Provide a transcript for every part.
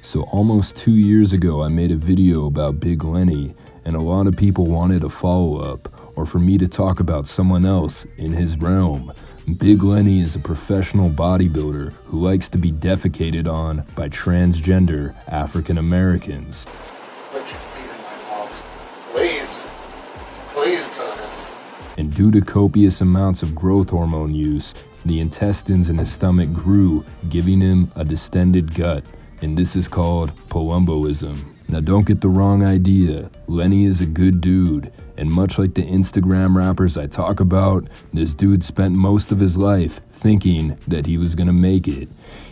So almost 2 years ago, I made a video about Big Lenny, and a lot of people wanted a follow-up, or for me to talk about someone else in his realm. Big Lenny is a professional bodybuilder who likes to be defecated on by transgender African Americans. Put your feet in my mouth. Please. Please, Curtis. And due to copious amounts of growth hormone use, the intestines in his stomach grew, giving him a distended gut. And this is called Palumboism. Now don't get the wrong idea, Lenny is a good dude, and much like the Instagram rappers I talk about, this dude spent most of his life thinking that he was gonna make it.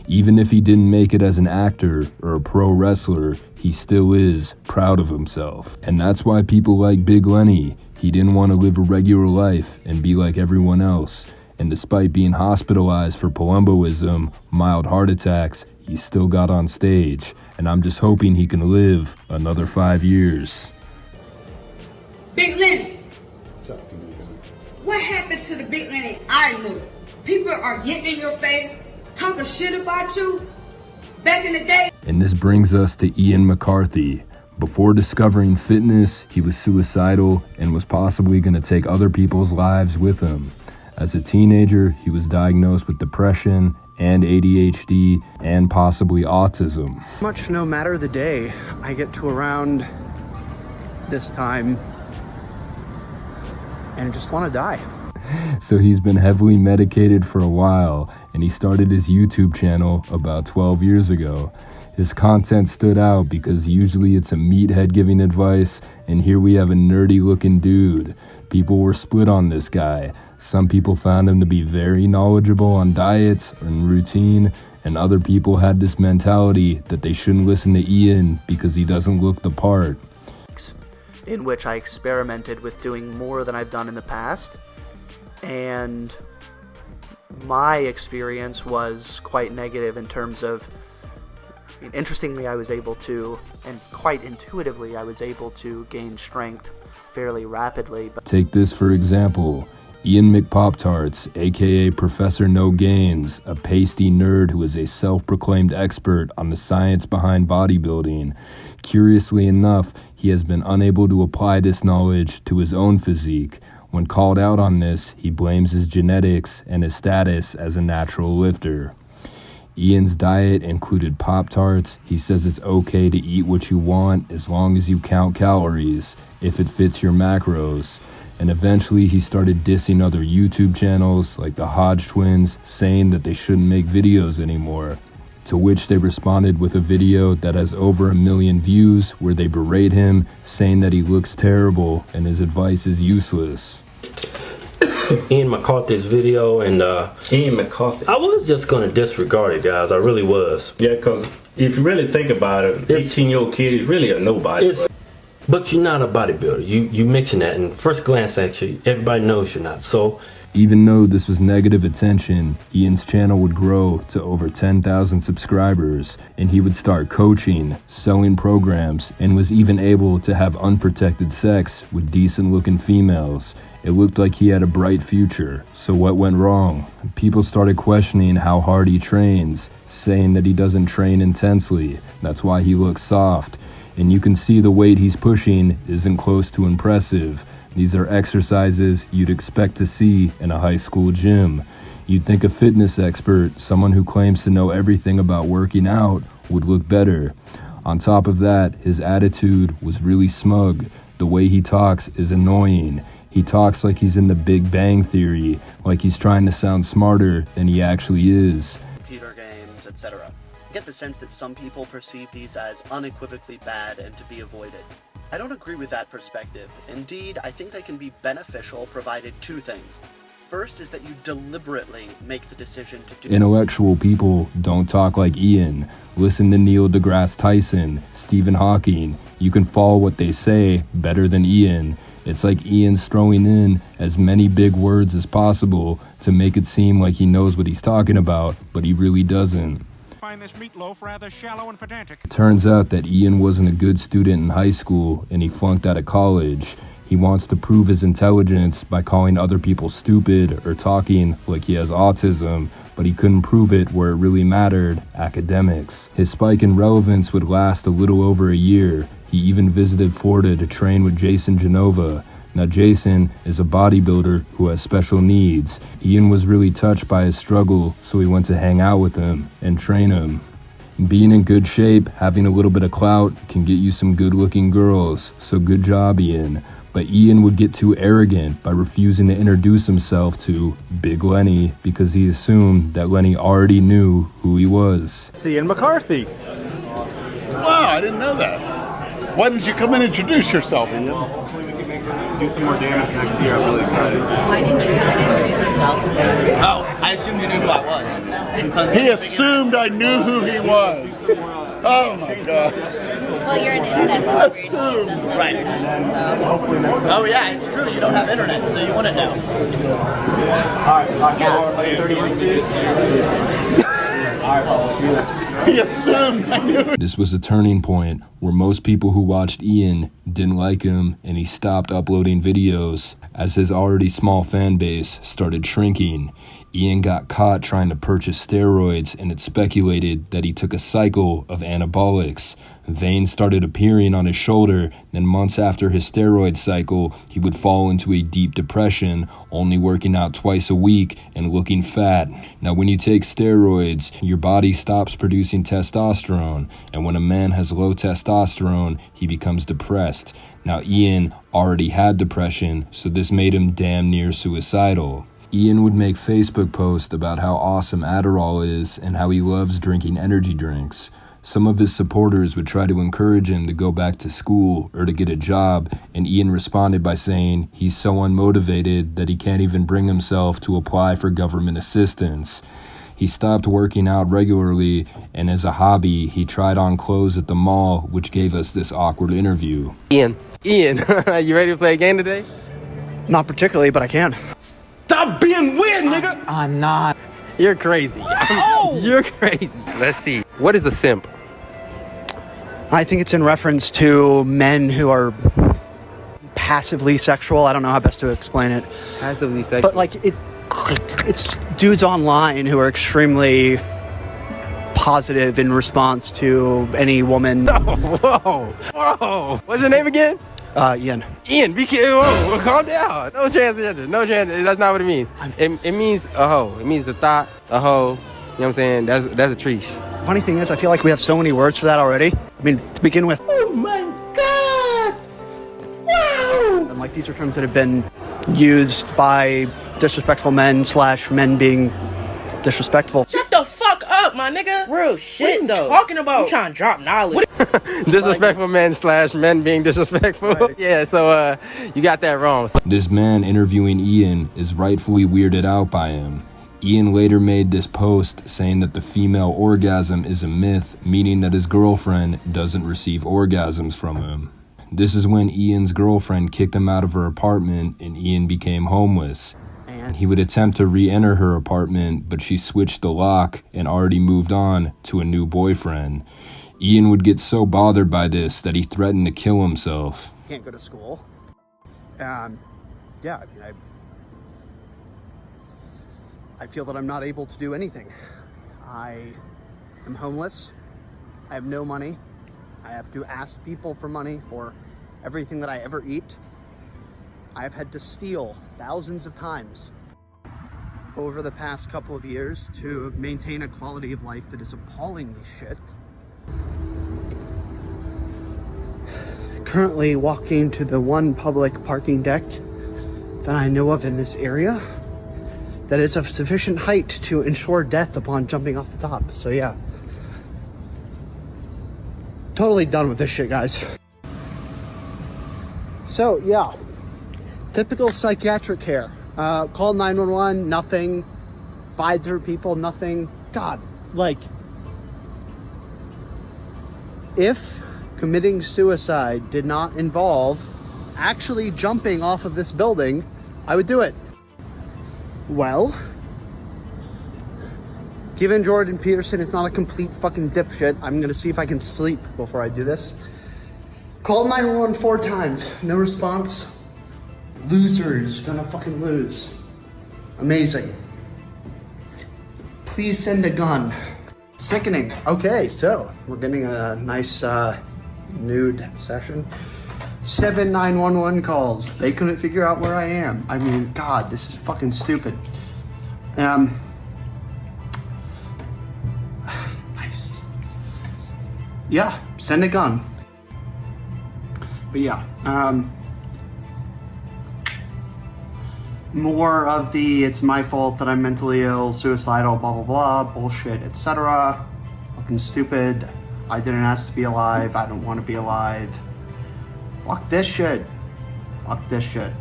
Even if he didn't make it as an actor or a pro wrestler, he still is proud of himself. And that's why people like Big Lenny. He didn't want to live a regular life and be like everyone else. And despite being hospitalized for Palumboism, mild heart attacks, he still got on stage, and I'm just hoping he can live another 5 years. Big Lenny, what happened to the Big Lenny I knew? People are getting in your face, talking shit about you back in the day. And this brings us to Ian McCarthy. Before discovering fitness, he was suicidal and was possibly going to take other people's lives with him. As a teenager, he was diagnosed with depression and ADHD and possibly autism. Much no matter the day, I get to around this time and just want to die. So he's been heavily medicated for a while, and he started his YouTube channel about 12 years ago. His content stood out because usually it's a meathead giving advice, and here we have a nerdy looking dude. People were split on this guy. Some people found him to be very knowledgeable on diets and routine, and other people had this mentality that they shouldn't listen to Ian because he doesn't look the part. In which I experimented with doing more than I've done in the past, and my experience was quite negative in terms of, interestingly, I was able to, and quite intuitively, I was able to gain strength fairly rapidly. Take this for example. Ian McPop-Tarts, aka Professor No Gains, a pasty nerd who is a self-proclaimed expert on the science behind bodybuilding. Curiously enough, he has been unable to apply this knowledge to his own physique. When called out on this, he blames his genetics and his status as a natural lifter. Ian's diet included Pop-Tarts. He says it's okay to eat what you want as long as you count calories, if it fits your macros. And eventually he started dissing other YouTube channels like the Hodge Twins, saying that they shouldn't make videos anymore. To which they responded with a video that has over 1 million views where they berate him, saying that he looks terrible and his advice is useless. Ian McCarthy's video, and Ian McCarthy. I was just gonna disregard it, guys. I really was. Yeah, because if you really think about it, 18-year-old kid is really a nobody. But you're not a bodybuilder. You mentioned that, and first glance, actually, everybody knows you're not. So, even though this was negative attention, Ian's channel would grow to over 10,000 subscribers, and he would start coaching, selling programs, and was even able to have unprotected sex with decent-looking females. It looked like he had a bright future. So what went wrong? People started questioning how hard he trains, saying that he doesn't train intensely. That's why he looks soft. And you can see the weight he's pushing isn't close to impressive. These are exercises you'd expect to see in a high school gym. You'd think a fitness expert, someone who claims to know everything about working out, would look better. On top of that, his attitude was really smug. The way he talks is annoying. He talks like he's in the Big Bang Theory, like he's trying to sound smarter than he actually is. Computer games, etc. I get the sense that some people perceive these as unequivocally bad and to be avoided. I don't agree with that perspective. Indeed, I think they can be beneficial provided two things. First is that you deliberately make the decision to do. Intellectual people don't talk like Ian. Listen to Neil deGrasse Tyson, Stephen Hawking. You can follow what they say better than Ian. It's like Ian's throwing in as many big words as possible to make it seem like he knows what he's talking about, but he really doesn't. Find this meatloaf rather shallow and pedantic. It turns out that Ian wasn't a good student in high school and he flunked out of college. He wants to prove his intelligence by calling other people stupid or talking like he has autism, but he couldn't prove it where it really mattered, academics. His spike in relevance would last a little over a year. He even visited Florida to train with Jason Genova. Now Jason is a bodybuilder who has special needs. Ian was really touched by his struggle, so he went to hang out with him and train him. Being in good shape, having a little bit of clout, can get you some good looking girls, so good job, Ian. But Ian would get too arrogant by refusing to introduce himself to Big Lenny because he assumed that Lenny already knew who he was. It's Ian McCarthy. Wow, I didn't know that. Why didn't you come and introduce yourself, Ian? Hopefully we can make do some more damage next year. I'm really excited. Why didn't you come and introduce yourself? Oh, I assumed you knew who I was. He assumed I knew who he was. Oh my God. Well, you're an internet celebrity. Ian doesn't have internet, so. Oh yeah, it's true. You don't have internet, so you wouldn't know. All right, Yeah. 31 students. All right, He assumed I knew. This was a turning point where most people who watched Ian didn't like him, and he stopped uploading videos as his already small fan base started shrinking. Ian got caught trying to purchase steroids, and it's speculated that he took a cycle of anabolics. Veins started appearing on his shoulder, then months after his steroid cycle, he would fall into a deep depression, only working out twice a week and looking fat. Now, when you take steroids, your body stops producing testosterone, and when a man has low testosterone, he becomes depressed. Now, Ian already had depression, so this made him damn near suicidal. Ian would make Facebook posts about how awesome Adderall is and how he loves drinking energy drinks. Some of his supporters would try to encourage him to go back to school or to get a job, and Ian responded by saying he's so unmotivated that he can't even bring himself to apply for government assistance. He stopped working out regularly, and as a hobby, he tried on clothes at the mall, which gave us this awkward interview. Ian, you ready to play a game today? Not particularly, but I can. Stop being weird, nigga! I'm not. You're crazy. You're crazy. Let's see. What is a simp? I think it's in reference to men who are passively sexual. I don't know how best to explain it. Passively sexual. But like it's dudes online who are extremely positive in response to any woman. Whoa. What's your name again? Ian. Ian, be careful. Whoa, calm down. No chance to enter. No chance. That's not what it means. It means a hoe. It means a thought, a hoe. You know what I'm saying? That's a treesh. Funny thing is, I feel like we have so many words for that already. I mean, to begin with. Oh my God! Wow! And like these are terms that have been used by disrespectful men / men being disrespectful. Shut the fuck up, my nigga. Real shit, what are you talking about? You trying to drop knowledge. Disrespectful men / men being disrespectful. Right. Yeah, so you got that wrong. This man interviewing Ian is rightfully weirded out by him. Ian later made this post saying that the female orgasm is a myth, meaning that his girlfriend doesn't receive orgasms from him. This is when Ian's girlfriend kicked him out of her apartment and Ian became homeless. He would attempt to re-enter her apartment, but she switched the lock and already moved on to a new boyfriend. Ian would get so bothered by this that he threatened to kill himself. Can't go to school. Yeah, I mean, I feel that I'm not able to do anything. I am homeless. I have no money. I have to ask people for money for everything that I ever eat. I've had to steal thousands of times over the past couple of years to maintain a quality of life that is appallingly shit. Currently walking to the one public parking deck that I know of in this area that is of sufficient height to ensure death upon jumping off the top. So yeah, totally done with this shit, guys. So yeah, typical psychiatric care. Call 911, nothing. Fight through people, nothing. God, like, if committing suicide did not involve actually jumping off of this building, I would do it. Well, given Jordan Peterson is not a complete fucking dipshit, I'm gonna see if I can sleep before I do this. Called 911 4 times, no response. Losers gonna fucking lose. Amazing. Please send a gun. Sickening. Okay, so we're getting a nice nude session. 7 911 calls. They couldn't figure out where I am. I mean, God, this is fucking stupid. Nice. Yeah, send a gun. But yeah, more of the it's my fault that I'm mentally ill, suicidal, blah, blah, blah, bullshit, etc. Fucking stupid. I didn't ask to be alive. I don't want to be alive. Fuck this shit. Fuck this shit.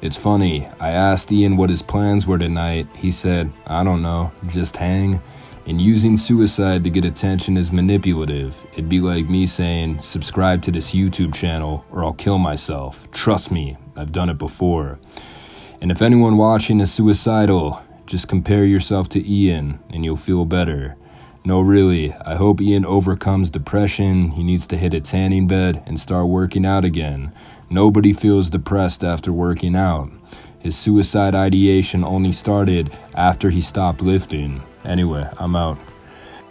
It's funny, I asked Ian what his plans were tonight. He said, I don't know, just hang. And using suicide to get attention is manipulative. It'd be like me saying, subscribe to this YouTube channel or I'll kill myself. Trust me, I've done it before. And if anyone watching is suicidal, just compare yourself to Ian and you'll feel better. No, really, I hope Ian overcomes depression. He needs to hit a tanning bed and start working out again. Nobody feels depressed after working out. His suicide ideation only started after he stopped lifting. Anyway, I'm out.